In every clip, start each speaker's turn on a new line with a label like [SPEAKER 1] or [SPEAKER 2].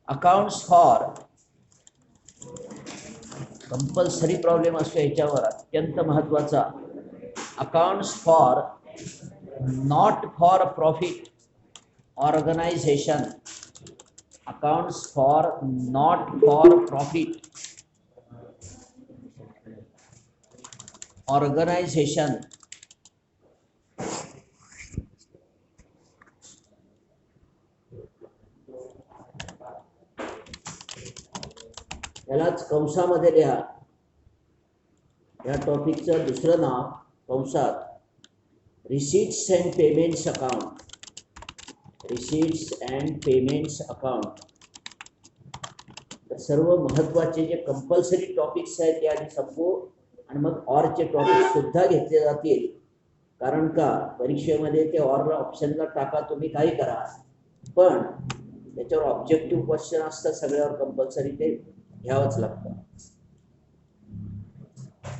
[SPEAKER 1] Accounts for compulsory problem असतो याच्यावर अत्यंत महत्वाचा. Accounts for not for profit organisation. Accounts for not for profit organisation. यालाच कंसामध्ये लिहा. या टॉपिकचं दुसरं नाव कंसात receipts and payments account. Receipts and payments account. तर सर्व महत्त्वाचे जे कंपल्सरी टॉपिक्स आहेत ते आधी संपवू आणि मग ऑरचे टॉपिक सुद्धा घेतले जातील. कारण का परीक्षेमध्ये ते ऑर ऑप्शनला टाका, तुम्ही काही करा, पण त्याच्यावर ऑब्जेक्टिव्ह क्वेश्चन असतात सगळ्यावर कंपल्सरी, ते घ्यावंच लागतं.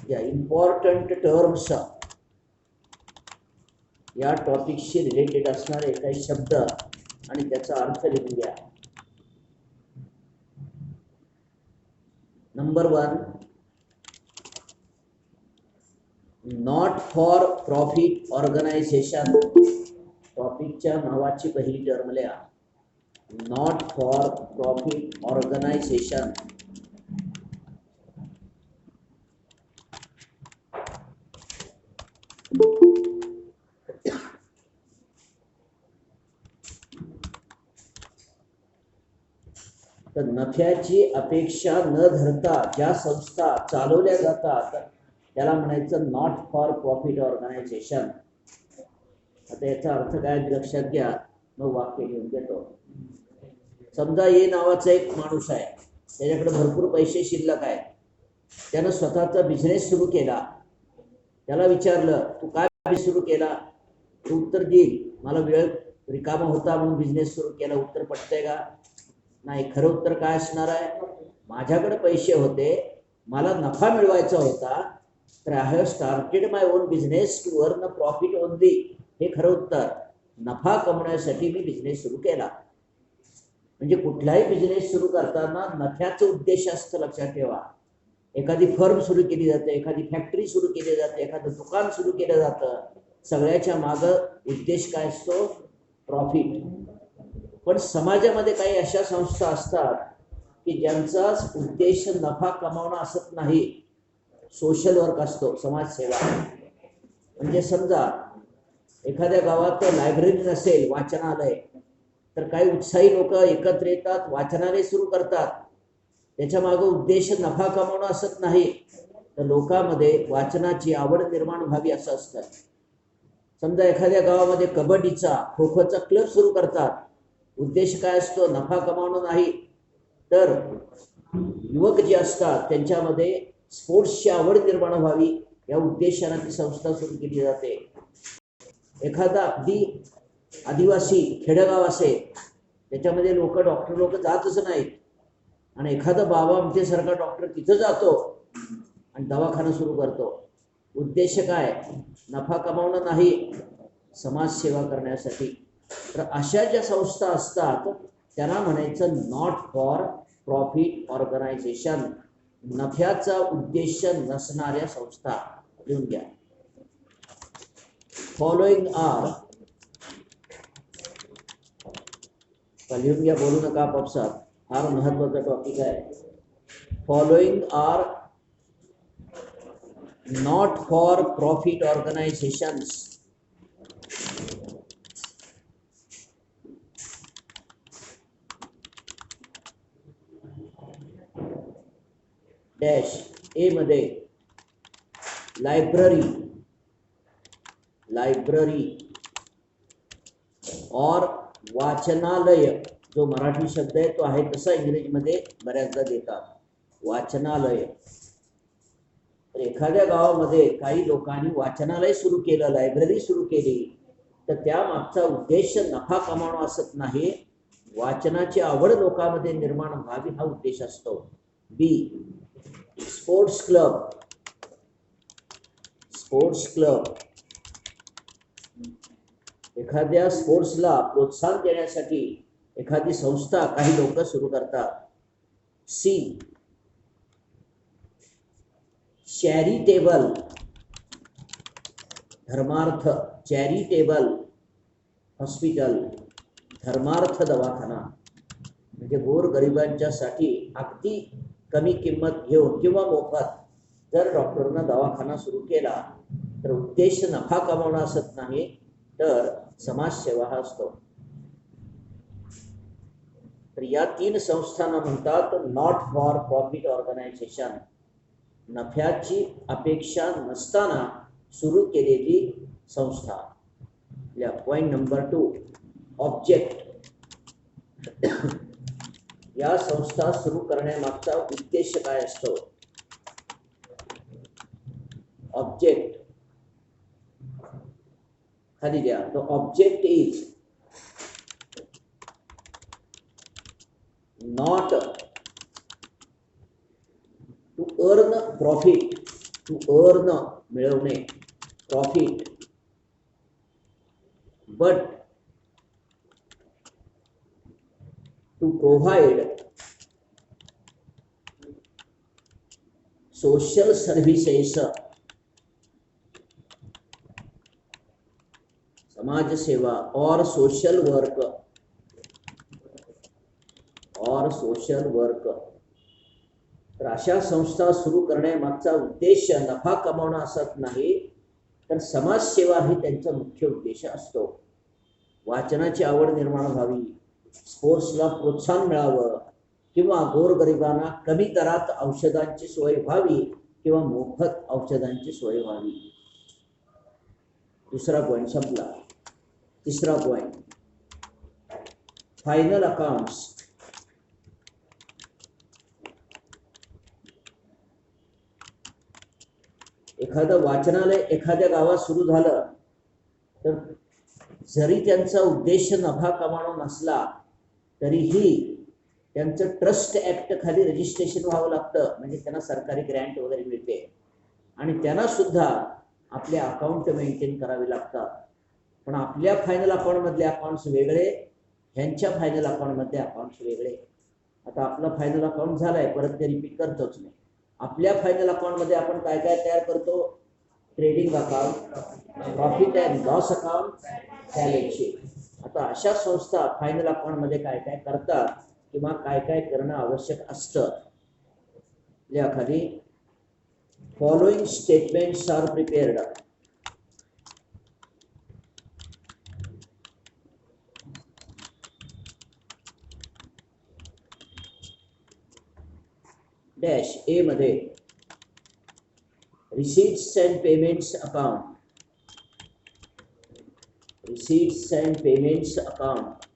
[SPEAKER 1] या इम्पॉर्टंट टर्म्स या टॉपिकशी रिलेटेड असणारे काही शब्द आणि त्याचा अर्थ लिहून घ्या. Number 1, not for profit organisation. टॉपिकच्या नावाची पहिली टर्म लिहा. Not for profit organisation. तर नफ्याची अपेक्षा न धरता ज्या संस्था चालवल्या जातात त्याला म्हणायचं नॉट फॉर प्रॉफिट ऑर्गनायझेशन. आता याचा अर्थ काय लक्षात घ्या, मग वाक्य घेऊन घेतो. समजा ए नावाचा एक माणूस आहे, त्याच्याकडे भरपूर पैसे शिल्लक आहेत, त्यानं स्वतःचा बिझनेस सुरू केला. त्याला विचारलं तू काय बिझनेस सुरू केला, तू उत्तर देईल मला वेळ रिकामा होता म्हणून बिझनेस सुरू केला. उत्तर पटतंय का? नाही. खरं उत्तर काय असणार आहे? माझ्याकडे पैसे होते, मला नफा मिळवायचा होता, तर I have started my own business to earn profit only. हे खरं उत्तर. नफा कमवण्यासाठी मी बिझनेस सुरू केला. म्हणजे कुठलाही बिझनेस सुरू करताना नफ्याचं उद्देश असतं, लक्षात ठेवा. एखादी फर्म सुरू केली जाते, एखादी फॅक्टरी सुरू केली जाते, एखादं दुकान सुरू केलं जातं, सगळ्याच्या मागं उद्देश काय असतो? प्रॉफिट. पण समाजामध्ये काही अशा संस्था असतात की ज्यांचा उद्देश नफा कमावणं असत नाही, सोशल वर्क असतो, समाजसेवा. म्हणजे समजा एखाद्या गावात लायब्ररी नसेल, वाचनालय, तर काही उत्साही लोक एकत्र येतात, वाचनालय सुरू करतात. त्याच्या मागे उद्देश नफा कमावणं असत नाही, तर लोकांमध्ये वाचनाची आवड निर्माण व्हावी असं असतं. समजा एखाद्या गावामध्ये कबड्डीचा, खो खोचा क्लब सुरू करतात. उद्देश काय असतो? नफा कमावणं नाही, तर युवक जे असतात त्यांच्यामध्ये स्पोर्ट्सची आवड निर्माण व्हावी या उद्देशाने ती संस्था सुरू केली जाते. एखादा अगदी आदिवासी खेडेगाव असेल, त्याच्यामध्ये डॉक्टर लोक जातच नाहीत, आणि एखादा बाबा आमच्यासारखा डॉक्टर तिथं जातो आणि दवाखाना सुरू करतो. उद्देश काय? नफा कमावणं नाही, समाजसेवा करण्यासाठी. तर अशा ज्या संस्था असतात त्यांना म्हणायचं नॉट फॉर प्रॉफिट ऑर्गनायझेशन. नफ्याचा उद्देश नसणाऱ्या संस्था. लिहून घ्या. फॉलोइंग आर, लिहून घ्या, बोलू नका आपापसात, फार महत्वाचा टॉपिक आहे. Following are not for profit organisations. Dash. A मध्ये लायब्ररी, लायब्ररी और वाचनालय. जो मराठी शब्द आहे तो आहे तसा इंग्रजीमध्ये बऱ्याचदा देतात, वाचनालय. तर एखाद्या गावामध्ये काही लोकांनी वाचनालय सुरू केलं, लायब्ररी सुरू केली, तर त्या मागचा उद्देश नफा कमावणं असत नाही, वाचनाची आवड लोकांमध्ये निर्माण व्हावी हा उद्देश असतो. बी, स्पोर्ट्स क्लब. स्पोर्ट्स क्लब एखाद्या स्पोर्ट्सला प्रोत्साहन देण्यासाठी एखादी संस्था काही लोक सुरू करतात. सी चॅरिटेबल, धर्मार्थ, चॅरिटेबल हॉस्पिटल, धर्मार्थ दवाखाना, म्हणजे गोरगरिबांच्यासाठी अगदी कमी किंमत घेऊन किंवा मोफत जर डॉक्टरनं दवाखाना सुरू केला तर उद्देश नफा कमावणं असत नाही, तर समाजसेवा हा असतो. तर या 3 संस्थांना म्हणतात नॉट फॉर प्रॉफिट ऑर्गनायझेशन, नफ्याची अपेक्षा नसताना सुरू केलेली संस्था. Point number 2, object. या संस्था सुरू करण्यामागचा उद्देश काय असतो? ऑब्जेक्ट खाली द्या. तो object is not to earn profit, to earn मिळवणे profit, but to provide social services, समाजसेवा और सोशल वर्क, और सोशल वर्क. तर अशा संस्था सुरू करण्यामागचा उद्देश नफा कमावणं असत नाही, तर समाजसेवा ही त्यांचा मुख्य उद्देश असतो. वाचनाची आवड निर्माण व्हावी, स्पोर्ट्सला प्रोत्साहन मिळावं, किंवा गोरगरिबांना कमी दरात औषधांची सोय व्हावी किंवा मोफत औषधांची सोय व्हावी. दुसरा पॉइंट संपला. तिसरा पॉइंट, फायनल अकाउंट्स. एखादं वाचनालय एखाद्या गावात सुरू झालं तर जरी त्यांचा उद्देश नफा कमावणं नसला तरीही त्यांचं ट्रस्ट ऍक्ट खाली रजिस्ट्रेशन व्हावं लागतं, म्हणजे त्यांना सरकारी ग्रँट वगैरे मिळते आणि त्यांना सुद्धा आपले अकाउंट मेंटेन करावे लागतात. पण आपल्या फायनल अकाउंटमधले अकाउंट्स वेगळे, ह्यांच्या फायनल अकाउंटमधले अकाउंट्स वेगळे. आता आपलं फायनल अकाउंट झालंय, परत ते रिपीट करतोच नाही. आपल्या फायनल अकाउंटमध्ये आपण काय काय तयार करतो? Trading account, profit and loss account, balance sheet. आता अशा संस्था फायनल अकाउंटमध्ये काय काय करतात किंवा काय काय करणं आवश्यक असतं? याखाली following statements are prepared. Dash A मध्ये receipts and payments account, receipts and payments account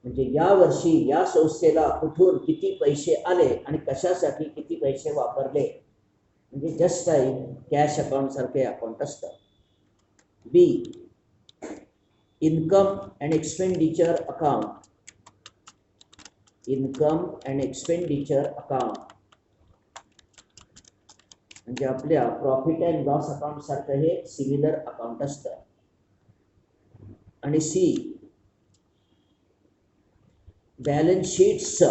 [SPEAKER 1] म्हणजे या वर्षी या संस्थेला कुठून किती पैसे आले आणि कशासाठी किती पैसे वापरले, म्हणजे जस्ट कॅश अकाउंट सारखे अकाउंट असतं. B income and expenditure account, income and expenditure account म्हणजे आपल्या प्रॉफिट अँड लॉस अकाउंट सारखं हे सिमिलर अकाउंट असतं. आणि C balance sheets,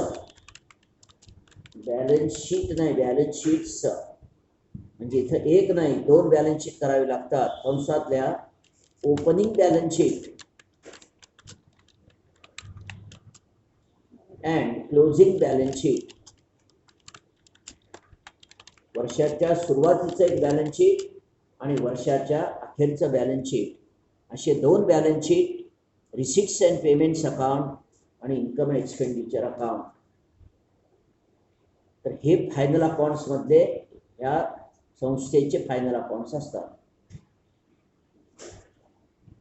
[SPEAKER 1] balance sheet नाही बॅलन्स शीट्स म्हणजे इथं एक नाही 2 बॅलन्स शीट करावी लागतात. कंसातल्या opening balance sheet and closing balance sheet. वर्षाच्या सुरुवातीचं एक बॅलन्स शीट आणि वर्षाच्या अखेरचं बॅलन्स शीट, असे 2 balance sheet, receipts and payments account आणि इन्कम अँड एक्सपेंडिचर अकाउंट. तर हे फायनल अकाउंट्स मधले या संस्थेचे फायनल अकाउंट्स असतात.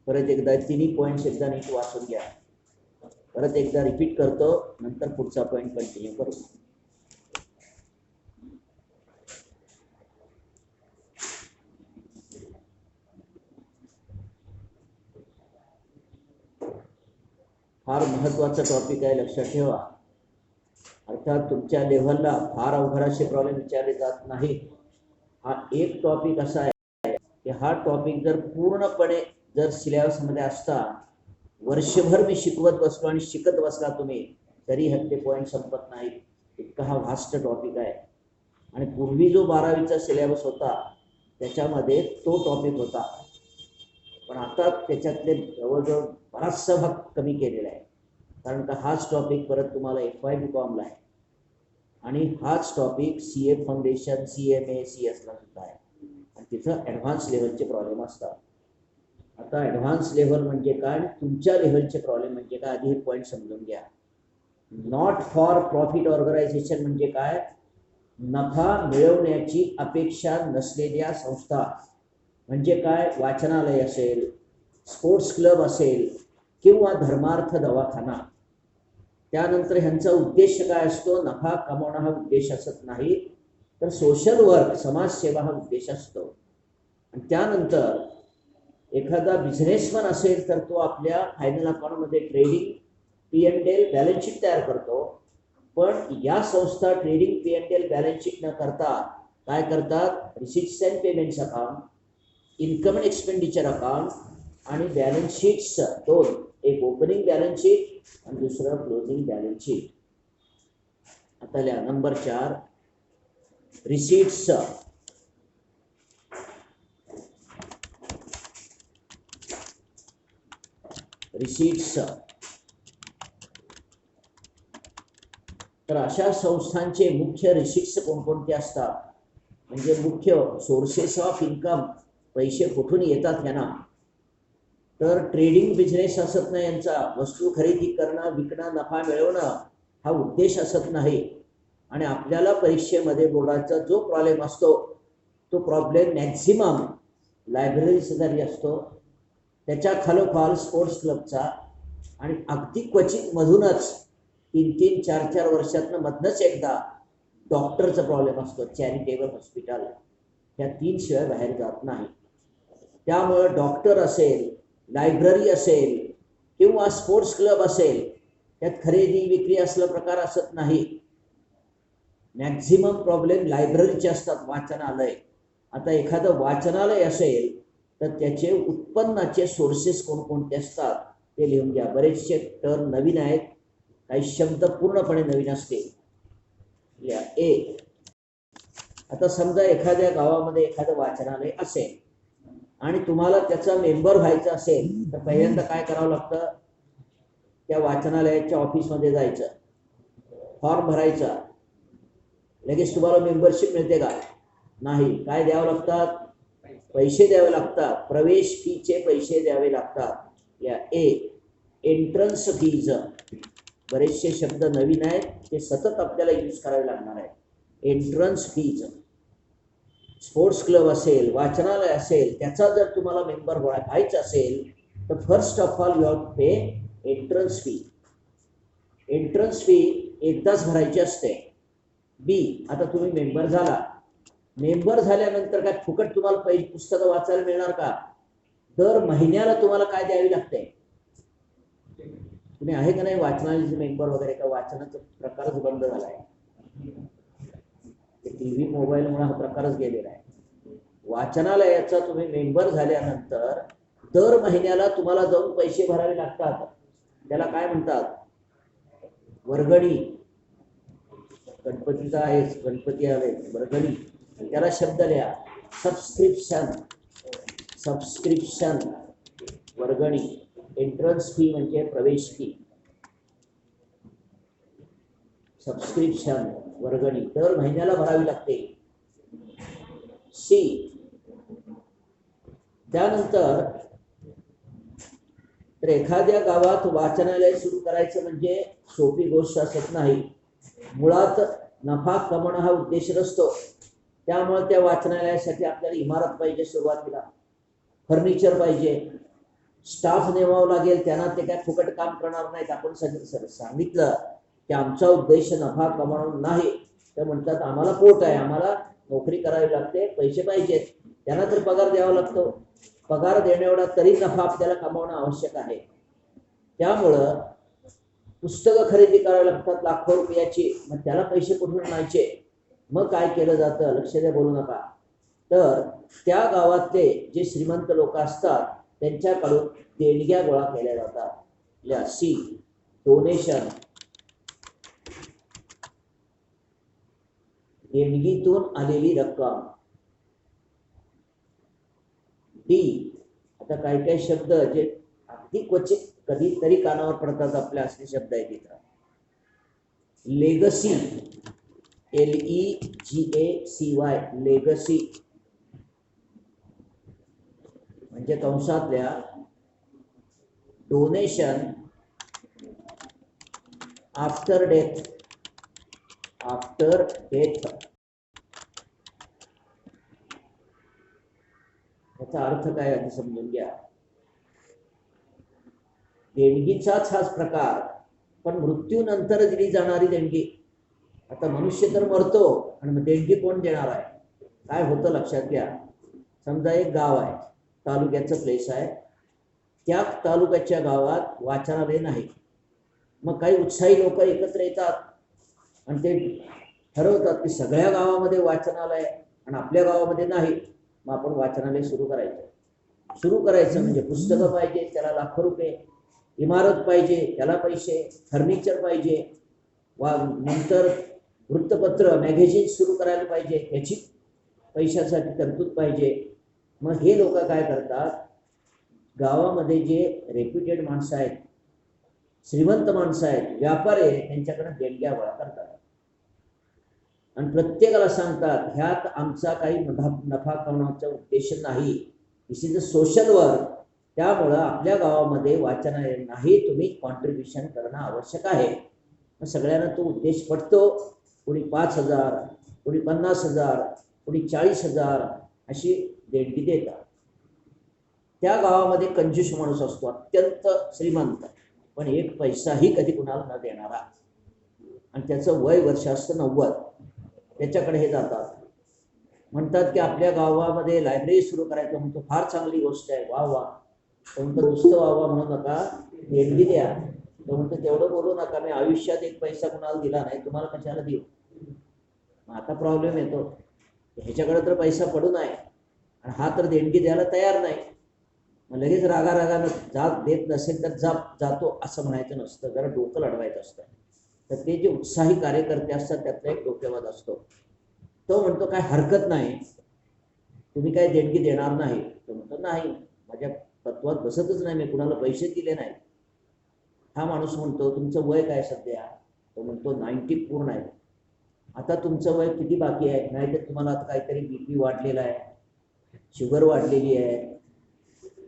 [SPEAKER 1] परत एकदा तिन्ही पॉइंट्स एकदा नीट वाचून घ्या. परत एकदा रिपीट करतो, नंतर पुढचा पॉइंट कंटिन्यू करू. फार महत्त्वाचा टॉपिक आहे, लक्षात ठेवा. अर्थात तुमच्या लेव्हलला फार अवघड असे प्रॉब्लेम विचारले जात नाहीत. हा एक टॉपिक असा आहे की हा टॉपिक जर पूर्णपणे जर सिलेबसमध्ये असता, वर्षभर मी शिकवत बसलो आणि शिकत बसला तुम्ही तरी ते पॉईंट संपत नाही, इतका हा व्हास्ट टॉपिक आहे. आणि पूर्वी जो 12वीचा सिलेबस होता त्याच्यामध्ये तो टॉपिक होता, पण आता त्याच्यातले जवळजवळ बराचसा भाग कमी केलेला आहे. कारण का हाच टॉपिक परत तुम्हाला FY BComला आहे आणि हाच topic CA foundation, CMA, CS ला सुद्धा आहे आणि तिथं ॲडव्हान्स लेव्हलचे प्रॉब्लेम असतात. आता ॲडव्हान्स लेव्हल म्हणजे काय, तुमच्या लेव्हलचे प्रॉब्लेम म्हणजे काय, आधी हे पॉईंट समजून घ्या. नॉट फॉर प्रॉफिट ऑर्गनायझेशन म्हणजे काय, नफा मिळवण्याची अपेक्षा नसलेल्या संस्था. म्हणजे काय, वाचनालय असेल, स्पोर्ट्स क्लब असेल किंवा धर्मार्थ दवाखाना. त्यानंतर ह्यांचा उद्देश काय असतो, नफा कमवणं हा उद्देश असत नाही, तर सोशल वर्क, समाजसेवा हा उद्देश असतो. आणि त्यानंतर एखादा बिझनेसमॅन असेल तर तो आपल्या फायनल अकाउंटमध्ये ट्रेडिंग P&L बॅलन्स शीट तयार करतो. पण या संस्था ट्रेडिंग P&L बॅलन्स शीट न करता काय करतात, receipts and payments account, income and expenditure account आणि बॅलन्स शीट्स दोन, एक ओपनिंग बॅलन्स शीट आणि दुसरं क्लोजिंग बॅलन्स शीट. आता लिहा नंबर 4, रिसिट्स. रिसिट्स तर अशा संस्थांचे मुख्य रिसिट्स कोणकोणते असतात, म्हणजे मुख्य सोर्सेस ऑफ इन्कम, पैसे कुठून येतात ह्यांना, तर ट्रेडिंग बिझनेस असत नाही यांचा, वस्तू खरेदी करणं, विकणं, नफा मिळवणं हा उद्देश असत नाही. आणि आपल्याला परीक्षेमध्ये बोर्डाचा जो प्रॉब्लेम असतो तो प्रॉब्लेम मॅक्झिमम लायब्ररी शेजारी असतो, त्याच्या खालोखाल स्पोर्ट्स क्लबचा, आणि अगदी क्वचित मधूनच 3-3, 4-4 वर्षातनं मधनच एकदा डॉक्टरचा प्रॉब्लेम असतो, चॅरिटेबल हॉस्पिटल. ह्या 3 शिवाय बाहेर जात नाही. त्यामुळे डॉक्टर असेल, लायब्ररी असेल किंवा स्पोर्ट्स क्लब असेल, त्यात खरेदी विक्री असलं प्रकार असत नाही. मॅक्झिमम प्रॉब्लेम लायब्ररीचे असतात, वाचनालय. आता एखादं वाचनालय असेल तर त्याचे उत्पन्नाचे सोर्सेस कोणकोणते असतात ते लिहून घ्या. बरेचसे टर्म नवीन आहेत, काही शब्द पूर्णपणे नवीन असतील. ए, आता समजा एखाद्या गावामध्ये एखादं वाचनालय असेल आणि तुम्हाला त्याचा मेंबर व्हायचं असेल तर पहिल्यांदा काय करावं लागतं, त्या वाचनालयाच्या ऑफिसमध्ये जायचं, फॉर्म भरायचा. लगेच तुम्हाला मेंबरशिप मिळते का, नाही. काय द्यावं लागतात, पैसे द्यावे लागतात, प्रवेश फीचे पैसे द्यावे लागतात. या ए, एंट्रन्स फीज. बरेचसे शब्द नवीन आहेत, ते सतत आपल्याला यूज करावे लागणार आहे. Entrance fees. स्पोर्ट्स क्लब असेल, वाचनालय असेल, त्याचा जर तुम्हाला मेंबर व्हायचं असेल तर first of all you have to pay entrance fee. Entrance fee एकदाच भरायची असते. बी, आता तुम्ही मेंबर झाला, मेंबर झाल्यानंतर काय फुकट तुम्हाला पहिली पुस्तकं वाचायला मिळणार का, दर महिन्याला तुम्हाला काय द्यावी लागते. तुम्ही आहे का नाही वाचनालयाचे मेंबर वगैरे, का वाचनाचा प्रकारच बंद झाला आहे, TV मोबाईलमुळे हा प्रकारच गेलेला आहे. वाचनालयाचा तुम्ही मेंबर झाल्यानंतर दर महिन्याला तुम्हाला जाऊन पैसे भरावे लागतात. त्याला काय म्हणतात, वर्गणी. गणपतीचा आहे, गणपती आले, वर्गणी. त्याला शब्द लिहा, सबस्क्रिप्शन. सबस्क्रिप्शन, वर्गणी. एंट्रन्स फी म्हणजे प्रवेश फी. सबस्क्रिप्शन, वर्गणी दर महिन्याला भरावी लागते. सी, त्यानंतर तर एखाद्या गावात वाचनालय सुरू करायचं म्हणजे सोपी गोष्ट असत नाही. मुळात नफा कमवणं हा उद्देश नसतो. त्यामुळे त्या वाचनालयासाठी आपल्याला इमारत पाहिजे, सुरुवातीला फर्निचर पाहिजे, स्टाफ नेमावं लागेल. त्यांना ते काय फुकट काम करणार नाहीत. आपण सांगितलं की आमचा उद्देश नफा कमवणं नाही, तर म्हणतात आम्हाला पोट आहे, आम्हाला नोकरी करावी लागते, पैसे पाहिजेत. त्यांना तर पगार द्यावा लागतो. पगार देण्याएवढा तरी नफा आपल्याला कमवणं आवश्यक आहे. त्यामुळं पुस्तकं खरेदी करावी लागतात लाखो रुपयाची, मग त्याला पैसे कुठून आणायचे. मग काय केलं जातं, लक्ष द्या, बोलू नका. तर त्या गावातले जे श्रीमंत लोक असतात त्यांच्याकडून देणग्या गोळा केल्या जातात. सी डोनेशन, देणगीतून आलेली रक्कम. डी, आता काही काही शब्द जे अगदी क्वचित कधीतरी कानावर पडतात आपल्या असले शब्द आहेत इथं. लेगसी, LEGACY, लेगसी म्हणजे कंसातल्या donation after death. After death याचा अर्थ काय आधी समजून घ्या. देणगीचाच हाच प्रकार, पण मृत्यूनंतर दिली जाणारी देणगी. आता मनुष्य तर मरतो आणि मग देणगी कोण देणार आहे? काय होतं लक्षात घ्या. समजा एक गाव आहे, तालुक्याचं प्लेस आहे, त्या तालुक्याच्या गावात वाचनालय नाही. मग काही उत्साही लोक एकत्र येतात आणि ते ठरवतात की सगळ्या गावामध्ये वाचनालय आणि आपल्या गावामध्ये नाही, मग आपण वाचनालय सुरू करायचं म्हणजे पुस्तकं पाहिजे, त्याला लाखो रुपये, इमारत पाहिजे, त्याला पैसे, फर्निचर पाहिजे, नंतर वृत्तपत्र मॅगझिन सुरू करायला पाहिजे, त्याची पैशासाठी तरतूद पाहिजे. मग हे लोक काय करतात, गावामध्ये जे रेप्युटेड माणसं आहेत, श्रीमंत माणसं आहेत, व्यापारी आहेत, त्यांच्याकडे देणग्या गोळा करतात आणि प्रत्येकाला सांगतात ह्यात आमचा काही नफा कमवण्याचा उद्देश नाही, दिस इज अ सोशल वर्क. त्यामुळं आपल्या गावामध्ये वाचनालय नाही, तुम्ही कॉन्ट्रीब्युशन करणं आवश्यक आहे. मग सगळ्यांना तो उद्देश पटतो. कोणी 5,000, कोणी 50,000, कोणी 40,000 अशी देणगी देतात. त्या गावामध्ये कंजूस माणूस असतो, अत्यंत श्रीमंत, पण एक पैसाही कधी कुणाला न देणारा, आणि त्याचं वय वर्ष असतं 90. त्याच्याकडे हे जातात, म्हणतात की आपल्या गावामध्ये लायब्ररी सुरू करायचं. म्हणतो फार चांगली गोष्ट आहे, वा वा. तो म्हणतो नुसतं वा वा म्हणू नका, देणगी द्या. तो म्हणतो तेवढं बोलू नका, मी आयुष्यात एक पैसा कुणाला दिला नाही, तुम्हाला कशाला देऊ. आता प्रॉब्लेम येतो, ह्याच्याकडे तर पैसा पडू नये आणि हा तर देणगी द्यायला तयार नाही. मग लगेच रागारागानं जात देत नसेल तर जातो असं म्हणायचं नसतं, जरा डोकं लढवायचं असतं. तर ते जे उत्साही कार्यकर्ते असतात त्यातला एक डोकेबाज असतो. तो म्हणतो काय हरकत नाही, तुम्ही काय देणगी देणार नाही. तो म्हणतो नाही, माझ्या तत्वात बसतच नाही, मी कुणाला पैसे दिले नाही. हा माणूस म्हणतो तुमचं वय काय सध्या? तो म्हणतो 90 पूर्ण आहे. आता तुमचं वय किती बाकी आहे? नाही तर तुम्हाला आता काहीतरी BP वाढलेला आहे, शुगर वाढलेली आहे,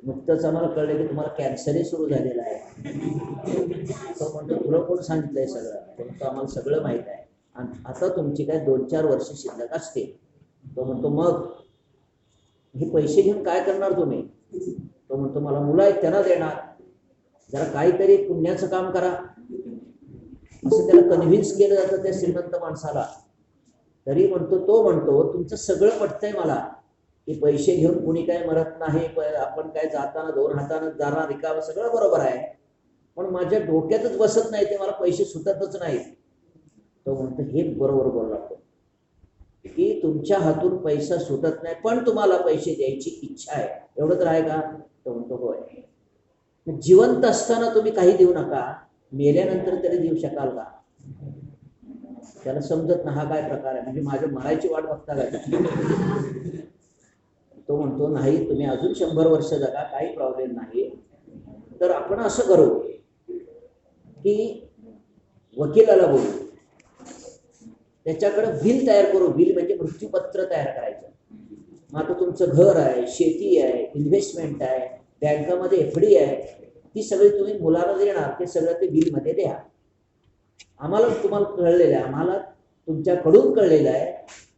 [SPEAKER 1] नुकतंच आम्हाला कळलं की तुम्हाला कॅन्सरही सुरू झालेला आहे. तो म्हणतो तुला कोण सांगितलंय सगळं? तो म्हणतो आम्हाला सगळं माहीत आहे, आणि आता तुमची काय 2-4 वर्ष शिल्लक असते. तो म्हणतो मग हे पैसे घेऊन काय करणार तुम्ही? तो म्हणतो मला मुलं आहेत त्यांना देणार, जरा काहीतरी पुण्याचं काम करा, असं त्याला कन्व्हिन्स केलं जातं त्या श्रीमंत माणसाला. तरी तो म्हणतो तुमचं सगळं पटतंय मला, की पैसे घेऊन कुणी काय मरत नाही, आपण काय जाताना 2 हातानं जाणार रिकावं, सगळं बरोबर आहे, पण माझ्या डोक्यातच बसत नाही, ते मला पैसे सुटतच नाहीत. तो म्हणतो हे बरोबर बोलला तो, की तुमच्या हातून पैसा सुटत नाही पण तुम्हाला पैसे द्यायची इच्छा आहे, एवढं तर आहे का? तो म्हणतो होय. जिवंत असताना तुम्ही काही देऊ नका, मेल्यानंतर तरी देऊ शकाल का? त्याला समजत ना हा काय प्रकार आहे, म्हणजे माझ्या मरायची वाट बघता काय? तो म्हणतो नाही, तुम्ही अजून 100 वर्ष जगा, काही प्रॉब्लेम नाही. तर आपण असं करू की वकिलाला बोलू, त्याच्याकडे बिल तयार करू. बिल म्हणजे मृत्यूपत्र तयार करायचं. मग आता तुमचं घर आहे, शेती आहे, इन्व्हेस्टमेंट आहे, बँकामध्ये FD आहे, ती सगळी तुम्ही मुलाला देणार, ते सगळं ते बिलमध्ये द्या. आम्हाला तुम्हाला कळलेलं आहे, आम्हाला तुमच्याकडून कळलेलं आहे,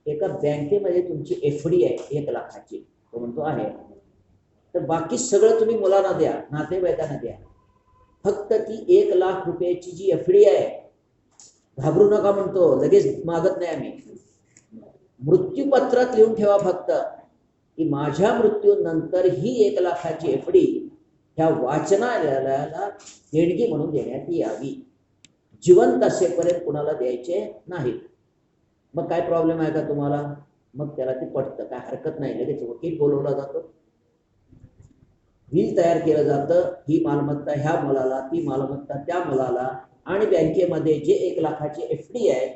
[SPEAKER 1] एका बँकेमध्ये तुमची FD आहे 1 लाखाची. तो म्हणतो आहे. तर बाकी सगळं तुम्ही मुलांना द्या, नातेवाईकांना द्या, फक्त ती 1 लाख रुपयाची जी FD आहे, घाबरू नका म्हणतो, लगेच मागत नाही आम्ही, मृत्यूपत्रात लिहून ठेवा फक्त की माझ्या मृत्यूनंतर ही 1 लाखाची FD ह्या वाचनालयाला देणगी म्हणून देण्यात यावी, जिवंत असेपर्यंत कुणाला द्यायचे नाही. मग काय प्रॉब्लेम आहे का तुम्हाला? मग त्याला ते पटतं, काय हरकत नाही. लगेच वकील बोलवला जातो, बिल तयार केलं जातं, ही मालमत्ता ह्या मुलाला, ती मालमत्ता त्या मुलाला, आणि बँकेमध्ये जे 1 लाखाची FD आहे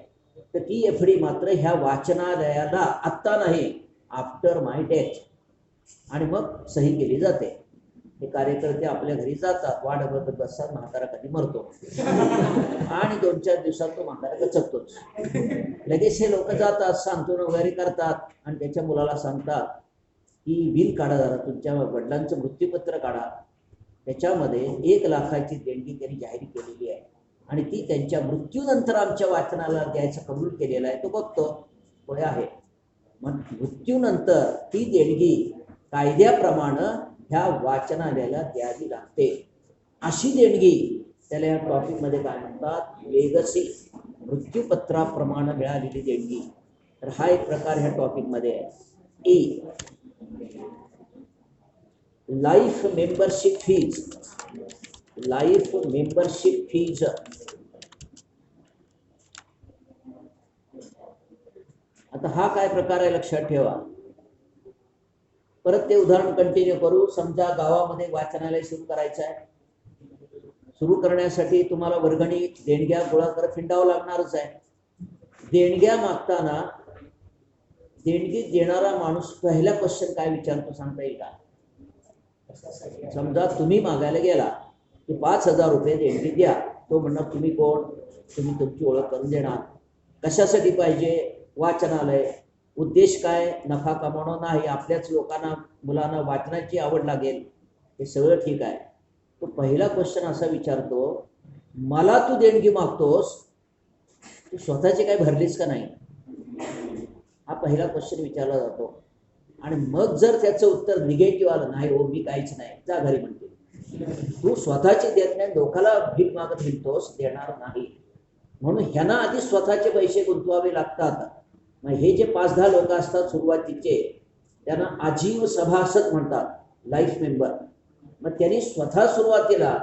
[SPEAKER 1] तर ती FD मात्र ह्या वाचनालयाला आत्ता नाही, आफ्टर माय डेथ, आणि मग सही केली जाते. हे कार्यकर्ते आपल्या घरी जातात, वाट बघत बसतात म्हातारा कधी मरतो आणि 2-4 दिवसात तो म्हातारा गचकतोच. लगेच हे लोक जातात, सांत्वन वगैरे करतात आणि त्याच्या मुलाला सांगतात की बिल काढा, जरा तुमच्या वडिलांचं मृत्यूपत्र काढा, त्याच्यामध्ये 1 लाखाची देणगी त्यांनी जाहीर केलेली आहे आणि ती त्यांच्या मृत्यूनंतर आमच्या वाचनाला द्यायचं कबूल केलेलं आहे. तो बघतो पुढे आहे, मग मृत्यूनंतर ती देणगी कायद्याप्रमाणे ह्या वाचनालयाला द्यावी लागते. अशी देणगी त्याला या टॉपिकमध्ये काय म्हणतात, लेगसी, मृत्यूपत्राप्रमाणे मिळालेली देणगी. तर हा एक प्रकार ह्या टॉपिकमध्ये आहे. E, life membership fees. Life membership fees आता हा काय प्रकार आहे लक्षात ठेवा. परत ते उदाहरण कंटिन्यू करू. समजा गावामध्ये वाचनालय सुरू करायचं आहे. सुरू करण्यासाठी तुम्हाला वर्गणी, देणग्या गोळा करत हिंडावं लागणारच आहे. देणग्या मागताना देणगी देणारा माणूस पहिला क्वेश्चन काय विचारतो सांगता येईल का? समजा तुम्ही मागायला गेला की 5,000 रुपये देणगी द्या, तो म्हणणार तुम्ही कोण, तुम्ही तुमची ओळख करून देणार. कशासाठी पाहिजे? वाचनालय. उद्देश काय? नफा कमावणं नाही, आपल्याच लोकांना, मुलांना वाचनाची आवड लागेल. हे सगळं ठीक आहे. तो पहिला क्वेश्चन असा विचारतो, मला तू देणगी मागतोस, तू स्वतःची काय भरलीस का नाही? हा पहिला क्वेश्चन विचारला जातो. आणि मग जर त्याचं उत्तर निगेटिव्ह आलं, नाही हो मी काहीच नाही, जा घरी म्हणते, तू स्वतःची देत नाही, लोकाला भीक मागत हिंडतोस, देणार नाही. म्हणून ह्यांना आधी स्वतःचे पैसे गुंतवावे लागतात. मग हे जे 5-10 लोक असतात सुरुवातीचे, त्यांना आजीव सभासद म्हणतात, लाईफ मेंबर. मग त्यांनी स्वतः सुरुवातीला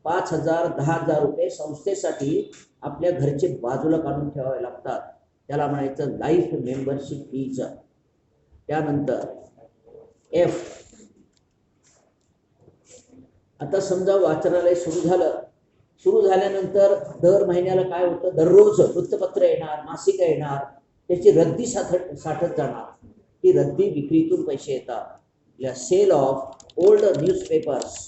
[SPEAKER 1] 5,000, 10,000 रुपये संस्थेसाठी आपल्या घरचे बाजूला काढून ठेवावे लागतात. त्याला म्हणायचं लाईफ मेंबरशिप फीज. त्यानंतर F, आता समजा वाचनालय सुरू झालं. सुरू झाल्यानंतर दर महिन्याला काय होतं, दररोज वृत्तपत्र येणार, मासिकं येणार, त्याची रद्दी साठत जाणार. ती रद्दी विक्रीतून पैसे येतात. या sale of old newspapers.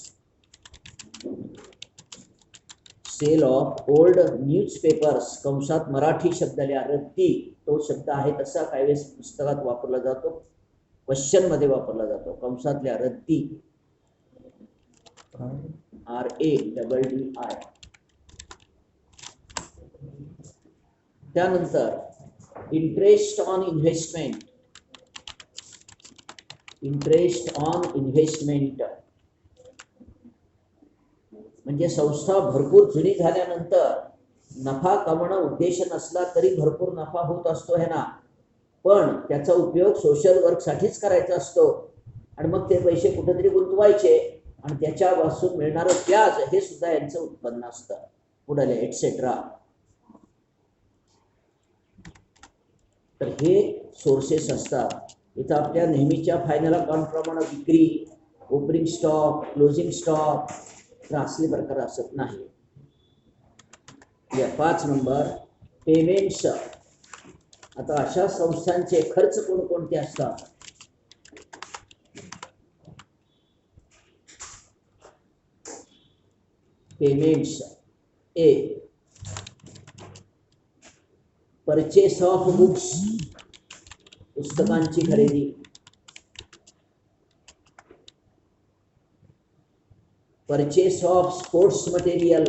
[SPEAKER 1] Sale of old newspapers, कंसात मराठी शब्द लिहा, रद्दी. तो शब्द आहे तसा काही वेळेस पुस्तकात वापरला जातो, क्वेश्चन मध्ये वापरला जातो. कंसातल्या रद्दी, RADDI. त्यानंतर interest on investment. Interest on investment म्हणजे संस्था भरपूर जुनी झाल्यानंतर नफा कमवणं उद्देश नसला तरी भरपूर नफा होत असतो है ना, पण त्याचा उपयोग सोशल वर्कसाठीच करायचा असतो. आणि मग ते पैसे कुठेतरी गुंतवायचे आणि त्याच्यापासून मिळणारं व्याज हे सुद्धा यांचं उत्पन्न असतं. पुढे एटसेट्रा. तर हे सोर्सेस असतात. इथं आपल्या नेहमीच्या फायनल अकाउंट प्रमाणे विक्री, ओपनिंग स्टॉक, क्लोजिंग स्टॉक तर असले प्रकार असत नाही. 5 नंबर पेमेंट्स. आता अशा संस्थांचे खर्च कोणकोणते असतात? Payments. A, purchase of books, पुस्तकांची खरेदी. परचेस ऑफ स्पोर्ट्स मटेरियल,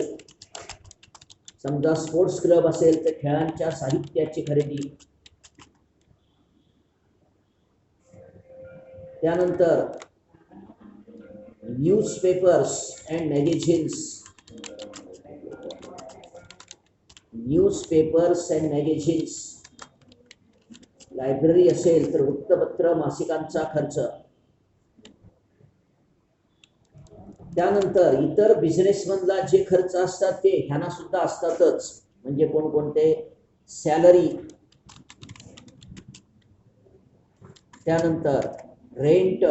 [SPEAKER 1] समजा स्पोर्ट्स क्लब असेल तर खेळांच्या साहित्याची खरेदी. त्यानंतर newspapers and magazines. Newspapers and magazines, library असेल तर वृत्तपत्र, मासिकांचा खर्च. त्यानंतर इतर बिझनेसमनला जे खर्च असतात ते ह्यांना सुद्धा असतातच. म्हणजे कोणकोणते? सॅलरी, त्यानंतर रेंट,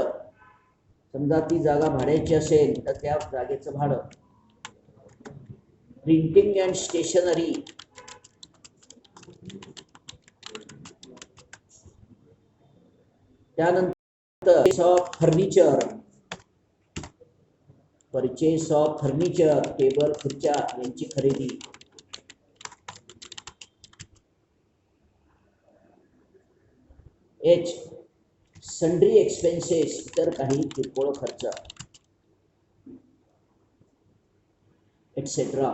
[SPEAKER 1] समजा ती जागा भाड्याची असेल तर त्या जागेचं भाडं. प्रिंटिंग अँड स्टेशनरी, त्यानंतर of furniture, purchase of furniture, table खुर्च्या यांची खरेदी. एच सन्ड्री एक्सपेन्सेस, इतर काही किरकोळ खर्च एक्सेट्रा.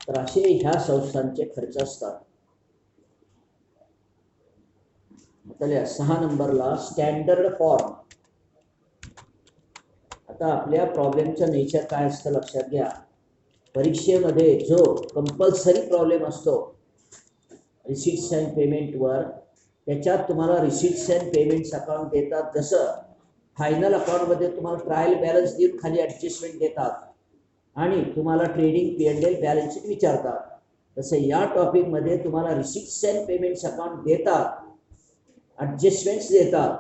[SPEAKER 1] तर असे ह्या संस्थांचे खर्च असतात. आता 6 नंबरला स्टँडर्ड फॉर्म. आता आपल्या प्रॉब्लेमचं नेचर काय असतं लक्षात घ्या. परीक्षेमध्ये जो कंपल्सरी प्रॉब्लेम असतो रिसीट्स अँड पेमेंटवर, त्याच्यात तुम्हाला रिसीट्स अँड पेमेंट्स अकाउंट देतात. जसं फायनल अकाउंटमध्ये तुम्हाला ट्रायल बॅलन्स देऊन खाली ॲडजस्टमेंट देतात आणि तुम्हाला ट्रेडिंग P&L बॅलन्स शीट विचारतात, तसं या टॉपिकमध्ये तुम्हाला रिसीट्स अँड पेमेंट्स अकाउंट देतात, ॲडजस्टमेंट्स देतात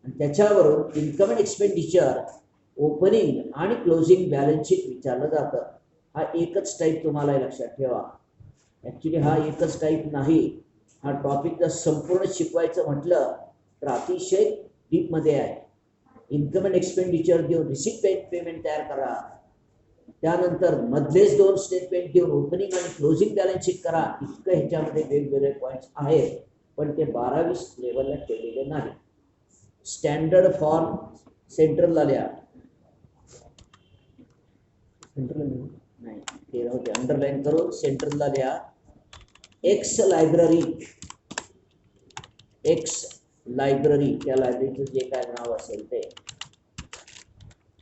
[SPEAKER 1] आणि त्याच्यावरून इन्कम अँड एक्सपेंडिचर, ओपनिंग आणि क्लोजिंग बॅलन्स शीट विचारलं जातं. हा एकच टाईप तुम्हाला लक्षात ठेवा. ॲक्च्युली हा एकच टाईप नाही. हा टॉपिक जर संपूर्ण शिकवायचं म्हटलं तर अतिशय डीपमध्ये आहे. इन्कम अँड एक्सपेंडिचर देऊन रिसीट पेमेंट तयार करा, त्यानंतर मधलेच 2 स्टेटमेंट देऊन ओपनिंग आणि क्लोजिंग बॅलन्स शीट करा. इतकं ह्याच्यामध्ये वेगवेगळे पॉईंट्स आहेत, पण ते 12वी लेवलला ठेवलेले नाही. स्टँडर्ड फॉर्म सेंट्रलला लिहा. सेंट्रल नाही, ते होते अंडरलाईन करून सेंट्रलला लिहा. एक्स लायब्ररी, एक्स लायब्ररी, त्या लायब्ररीचं जे काय नाव असेल ते,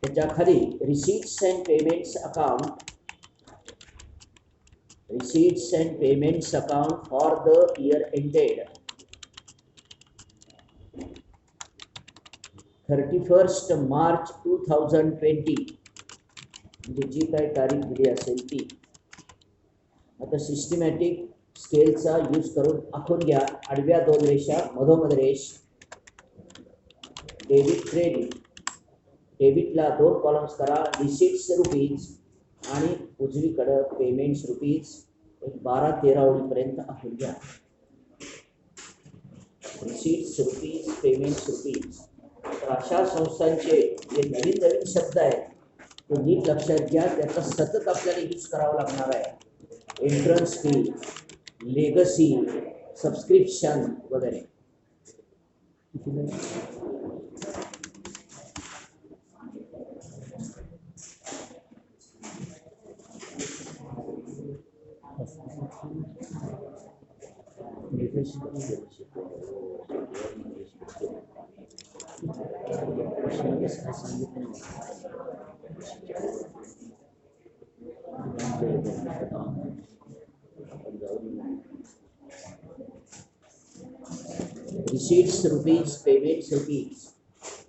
[SPEAKER 1] त्याच्या खाली receipts and payments account, receipts and payments account for the year ended 31 March 2020, म्हणजे जी काही तारीख दिली असेल ती. आता सिस्टमॅटिक स्केलचा यूज करून आखून घ्या. आडव्या 2 रेषा, मधोमध रेष. डेबिट क्रेडिट, डेबिटला 2 कॉलम्स करा. रिसीट्स रुपीज आणि उजवीकडं पेमेंट्स रुपीज. एक 12-13 ओळीपर्यंत आखून घ्या. Receipts rupees, payments rupees. तर अशा संस्थांचे जे नवीन नवीन शब्द आहेत ते नीट लक्षात घ्या. त्याचा सतत आपल्याला यूज करावा लागणार आहे. एंट्रन्स फी, लेगसी, सबस्क्रिप्शन वगैरे. रिसीट्स रुपीज, पेमेंट्स रुपीज,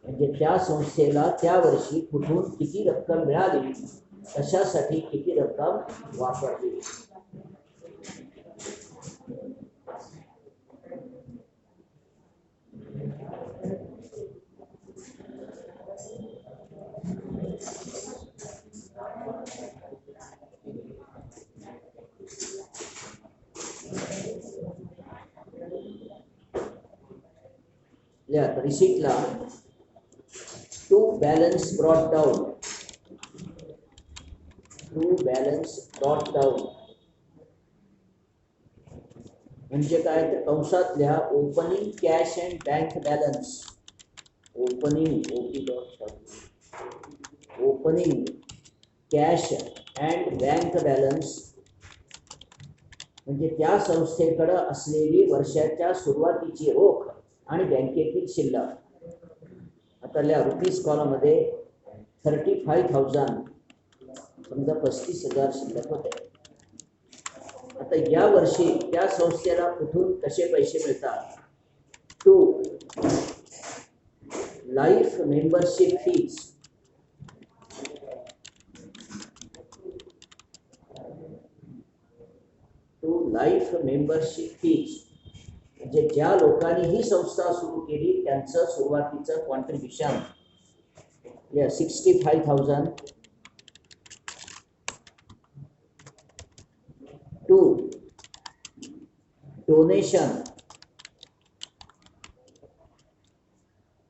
[SPEAKER 1] म्हणजे त्या संस्थेला त्या वर्षी कुठून किती रक्कम मिळाली, कशासाठी किती रक्कम वापरली. रिसीटला to balance brought down, to balance brought down म्हणजे काय, तर कंसात लिहा opening cash and bank balance. Opening cash and bank balance म्हणजे त्या संस्थेकडे असलेली वर्षाच्या सुरुवातीची रोख आणि बँकेतील शिल्लक. आता लिहा रुपीज कॉलममध्ये 35,000, समजा 35,000 शिल्लक होते. आता या वर्षी त्या संस्थेला कुठून कसे पैसे मिळतात. To life membership fees, to life membership fees म्हणजे ज्या लोकांनी ही संस्था सुरू केली त्यांचं सुरुवातीचं कॉन्ट्रीब्युशन. Yeah, 65,000 to डोनेशन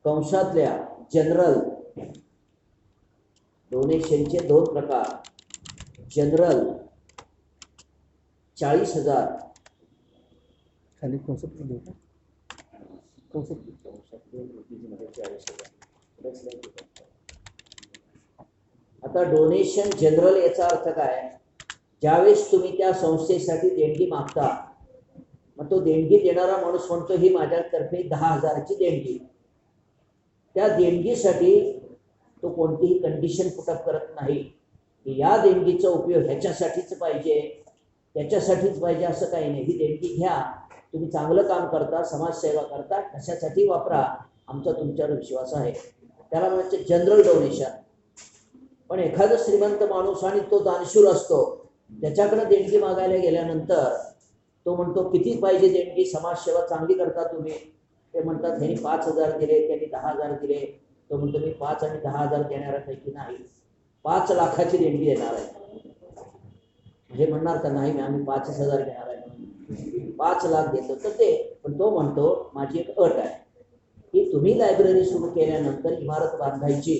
[SPEAKER 1] कंसातल्या जनरल डोनेशनचे दोन प्रकार जनरल 40,000
[SPEAKER 2] खाली कंसात देऊ का कंसात
[SPEAKER 1] रुपीजमध्ये 40,000. आता डोनेशन जनरल याचा अर्थ काय ज्यावेळेस तुम्ही त्या संस्थेसाठी देणगी मागता मग तो देणगी देणारा माणूस म्हणतो ही माझ्यातर्फे 10,000ची देणगी त्या देणगीसाठी तो कोणतीही कंडिशन पुटअप करत नाही की या देणगीचा उपयोग ह्याच्यासाठीच पाहिजे त्याच्यासाठीच पाहिजे असं काही नाही. ही देणगी घ्या तुम्ही चांगलं काम करता समाजसेवा करता कशासाठी वापरा आमचा तुमच्यावर विश्वास आहे त्याला म्हणायचं जनरल डोनेशन. पण एखादा श्रीमंत माणूस आणि तो दानशूर असतो त्याच्याकडे देणगी मागायला गेल्यानंतर तो म्हणतो किती पाहिजे देणगी समाजसेवा चांगली करता तुम्ही ते म्हणतात ह्यांनी 5,000 दिले त्यांनी 10,000 दिले तो म्हणतो मी 5 आणि 10,000 देणाऱ्यापैकी नाही 5 लाखाची देणगी देणार आहे. हे म्हणणार का नाही आम्ही 5,000 घेणार आहे 5 लाख देतो तर ते पण तो म्हणतो माझी एक अट आहे की तुम्ही लायब्ररी सुरू केल्यानंतर इमारत बांधायची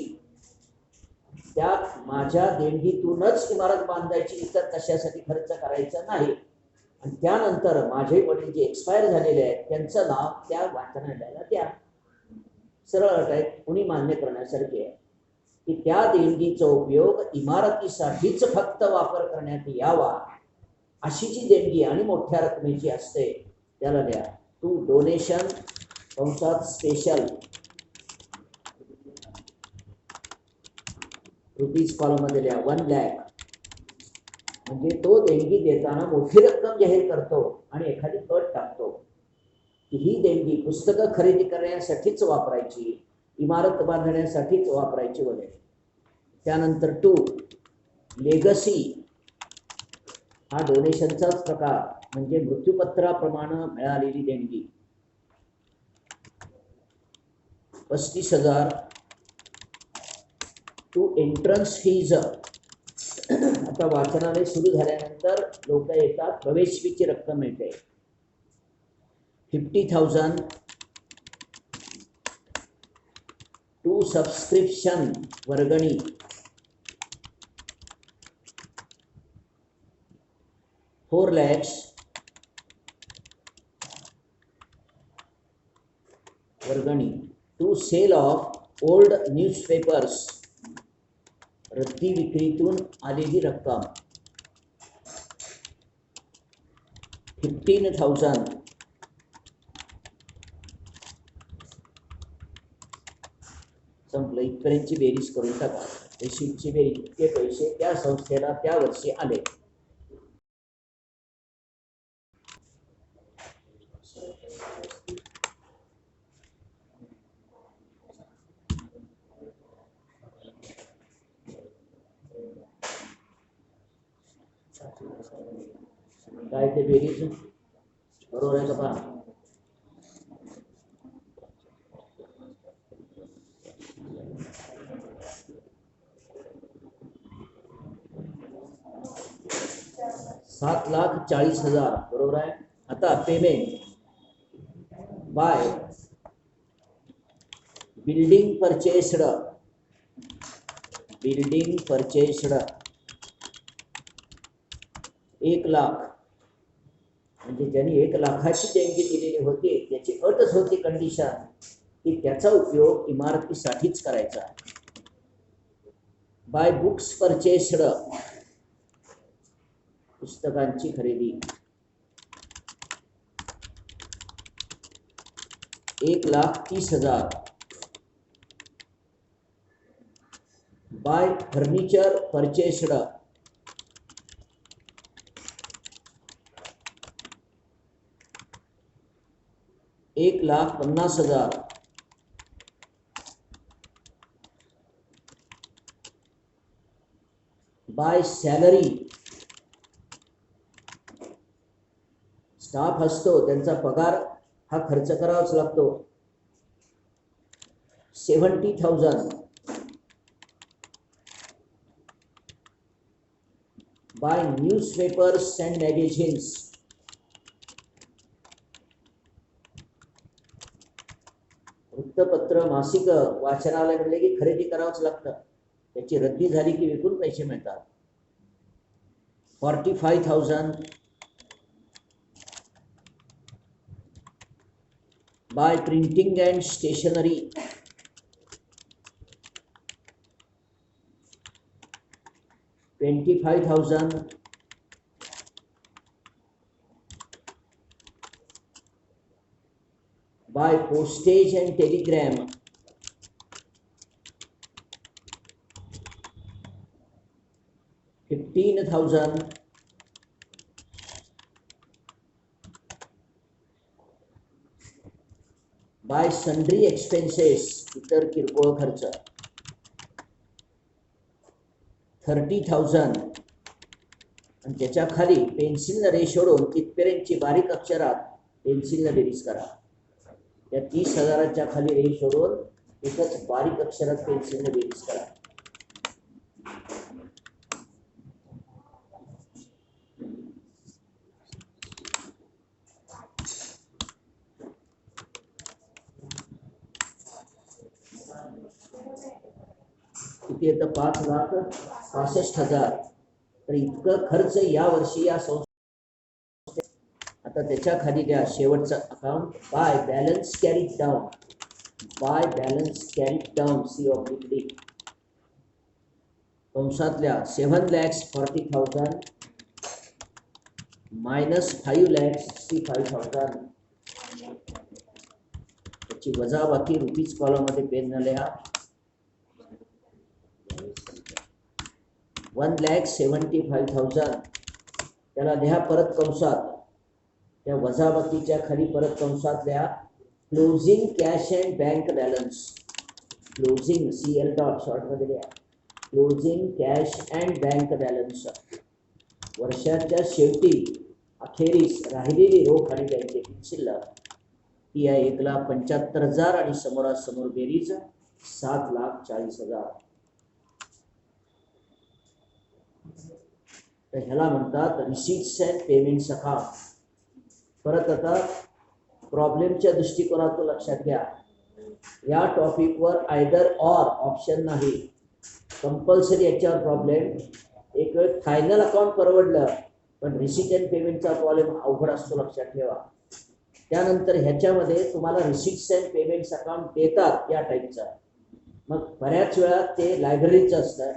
[SPEAKER 1] त्या माझ्या देणगीतूनच इमारत बांधायची इतर कशासाठी खर्च करायचा नाही आणि त्यानंतर माझे वडील जे एक्सपायर झालेले आहेत त्यांचं नाव त्या वाचनालयाला द्या. सरळ अट आहे कुणी मान्य करण्यासारखी आहे की त्या देणगीचा उपयोग इमारतीसाठीच फक्त वापर करण्यात यावा अशी जी देणगी आणि मोठ्या रकमेची असते त्याला द्या. टू डोनेशन कंसात स्पेशल रुपीज कॉलममध्ये द्या 1 लाख म्हणजे तो देणगी देताना मोठी रक्कम जाहीर करतो आणि एखादी अट टाकतो की ही देणगी पुस्तकं खरेदी करण्यासाठीच वापरायची इमारत बांधण्यासाठीच वापरायची वगैरे. त्यानंतर 2 लेगसी हा डोनेशनचाच प्रकार म्हणजे मृत्यूपत्राप्रमाणे मिळालेली देणगी 35,000 टू एंट्रन्स फीज. आता वाचनालय सुरू झाल्यानंतर लोक येतात प्रवेश फीची रक्कम मिळते 50,000 टू सबस्क्रिप्शन वर्गणी 4 lakhs वर्गणी to sale of old newspapers रद्दी विक्रीतून आलेली रक्कम 15,000 संपलं. इथपर्यंतची बेरीज करून टाका रिसीटची बेरीज इतके पैसे त्या संस्थेला त्या वर्षी आले. काय ते बेरीज बरोबर आहे का पहा. $7,40,000 बरोबर आहे. आता payment by building purchased 1 lakh म्हणजे ज्यांनी 1 लाखाची देणगी दिलेली होती त्याची अटच होती कंडिशन की त्याचा उपयोग इमारतीसाठीच करायचा. बाय बुक्स परचेस्ड पुस्तकांची खरेदी 1,30,000 by furniture purchased 1,50,000 by salary staff असतो त्यांचा पगार हा खर्च करावाच लागतो 70,000 बाय न्यूजपेपर्स अँड मॅगझिन्स. वृत्तपत्र मासिक वाचनालय म्हणले की खरेदी करावंच लागतं. त्याची रद्दी झाली की विकून पैसे मिळतात. 45,000 by printing and stationery. 25,000 by postage and telegram. 15,000 by sundry expenses, इतर किरकोळ खर्च. 30,000 आणि त्याच्या खाली पेन्सिलनं रेष ओढून तिथपर्यंतची बारीक अक्षरात पेन्सिलनं बेरीज करा. त्या 30,000च्या खाली रेष ओढून एकच बारीक अक्षरात पेन्सिलनं बेरीज करा. किती येतं? 5,65,000. तर इतकं खर्च या वर्षी या संस्थे. आता त्याच्या खाली द्या शेवटचं account by balance carried down. By balance carried down C/D कंसातल्या 7,40,000 मायनस 5,65,000. त्याची वजाबाकी रुपीज कॉलम मध्ये पेन न लिहा. 1,75,000 त्याला लिहा परत कंसात. त्या वजाबाकीच्या खाली परत कंसात लिहा closing cash and bank balance. Closing CL dot short मध्ये लिहा closing cash and bank balance. वर्षाच्या शेवटी अखेरीस राहिलेली रोख आणि बँकेतील शिल्लक ती आहे 1,75,000 आणि समोरासमोर बेरीज 7,40,000. तर ह्याला म्हणतात रिसीट्स अँड पेमेंट्स अकाउंट. परत आता प्रॉब्लेमच्या दृष्टिकोनातून लक्षात घ्या, या टॉपिकवर आयदर ऑर ऑप्शन नाही. कंपल्सरी याच्यावर प्रॉब्लेम. एक वेळ फायनल अकाउंट परवडलं, पण रिसीट अँड पेमेंटचा प्रॉब्लेम अवघड असतो, लक्षात ठेवा. त्यानंतर ह्याच्यामध्ये तुम्हाला रिसीट्स अँड पेमेंट्स अकाउंट देतात या टाईपचा. मग बऱ्याच वेळा ते लायब्ररीचं असतं,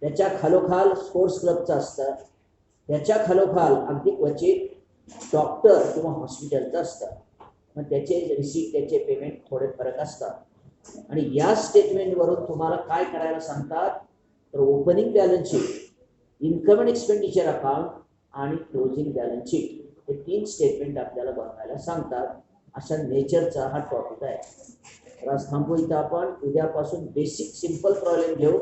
[SPEAKER 1] त्याच्या खालोखाल स्पोर्ट्स क्लबचं असतं, त्याच्या खालोखाल अगदी क्वचित डॉक्टर किंवा हॉस्पिटलचं असतं. मग त्याचे रिसीट त्याचे पेमेंट थोडे फरक असतात. आणि या स्टेटमेंटवरून तुम्हाला काय करायला सांगतात, तर opening balance sheet, income and expenditure account आणि क्लोजिंग बॅलन्स शीट हे 3 स्टेटमेंट आपल्याला बनवायला सांगतात. अशा नेचरचा हा टॉपिक आहे. तर आज थांबू इथं आपण. उद्यापासून बेसिक सिंपल प्रॉब्लेम घेऊ.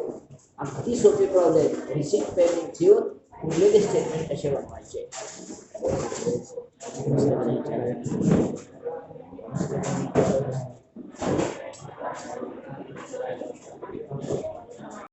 [SPEAKER 1] अगदी सोपे प्रॉब्लेम रिसीट पेमेंट घेऊन उरलेले स्टेटमेंट कसे बनवायचे.